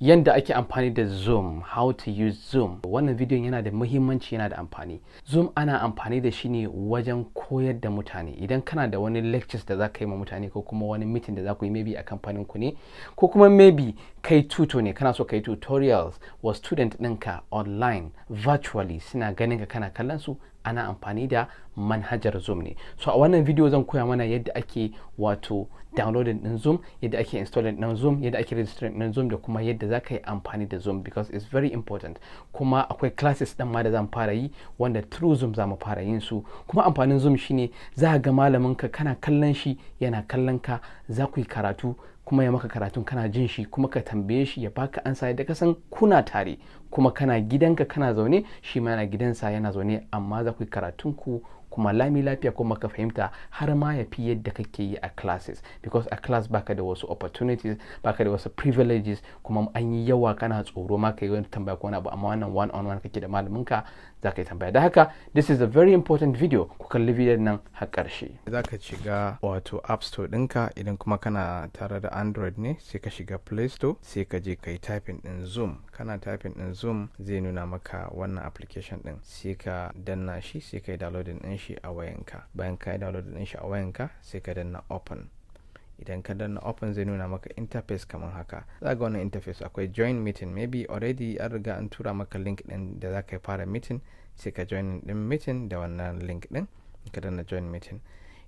Yanda ake amfani da Zoom, how to use Zoom. Wannan bidiyon yana da muhimmanci, yana da amfani. Zoom ana amfani da shi ne wajen koyar da mutane. Idan kana da wani lectures da za ka yi ma mutane ko kuma wani meeting da za ku yi maybe a kamfanin ku ne, ko kuma maybe kai tutor ne, kana so ka yi tutorials wa student ɗinka online, virtually suna ganin ka kana kallon su, ana amfani da manhajar Zoom ne. So a wannan video zan koya mana yadda ake wato downloading din Zoom, yadda ake installing din Zoom, yadda ake registering din Zoom da kuma yadda za ka yi amfani da Zoom because it's very important. Kuma akwai classes ɗin ma da zan fara yi wanda through Zoom za mu fara yin su. Kuma amfanin Zoom shine za ga malamin ka kana kallon shi yana kallon ka, za ku yi karatu kuma ya maka karatun kana jin shi kuma ka tambaye shi ya baka ansa yadda ka san kuna tare, kuma kana gidanka kana zaune shi ma yana gidansa yana zaune, amma za ku yi karatun ku kuma lami lafiya kuma ka fahimta har ma ya fi yadda kake yi a classes, because a class baka da wasu opportunities, baka da wasu privileges, kuma an yi yawa kana tsoro ma ka yi wani tambaya ko wani abu, amma wannan one on one kake da malaminka za ka yi tambaya. Da haka this is a very important video, ku kalli bidiyon nan har ƙarshe. Za ka shiga wato app store ɗinka, idan kuma kana tare da Android ne sai ka shiga Play Store, sai ka je ka yi typing ɗin Zoom. Kana typing ɗin Zoom zai nuna maka wannan application ɗin, sai ka danna shi, sai ka yi downloading ɗin shi a wayanka. Bayan ka yi downloading ɗin shi a wayanka sai ka danna open. Idan ka danna open zai nuna maka interface kamar haka. Za ga wannan interface akwai join meeting, maybe already an riga an tura maka link ɗin da za ka fara meeting, sai ka join ɗin meeting da wannan link ɗin, ka danna join meeting.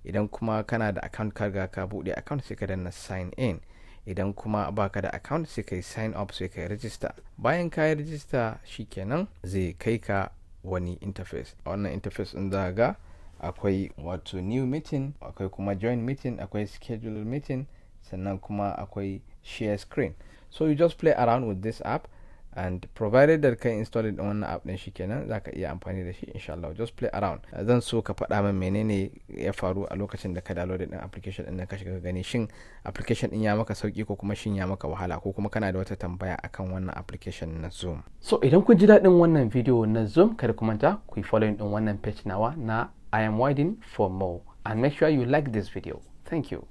Idan kuma kana da account ka riga ka buɗe account sai ka danna sign in. Idan kuma baka da account sai ka yi sign up, sai ka yi register. Bayan ka yi register shikenan zai kai ka wani interface. A wannan interface ɗin za ga akwai wato new meeting, akwai kuma join meeting, akwai schedule meeting, sannan kuma akwai share screen. So you just play around with this app, and provided that ka install din wannan app din shikenan zaka iya amfani da shi insha Allah. Just play around. Zan so ka faɗa min menene ya faru a lokacin da ka download din application din, ka shiga gani shin application din ya maka sauki ko kuma shin ya maka wahala, ko kuma kana da wata tambaya akan wannan application na Zoom. So idan kun ji daɗin wannan video na Zoom, kada ku manta ku yi following din wannan page nawa na I am YDEEN for more, and make sure you like this video. Thank you.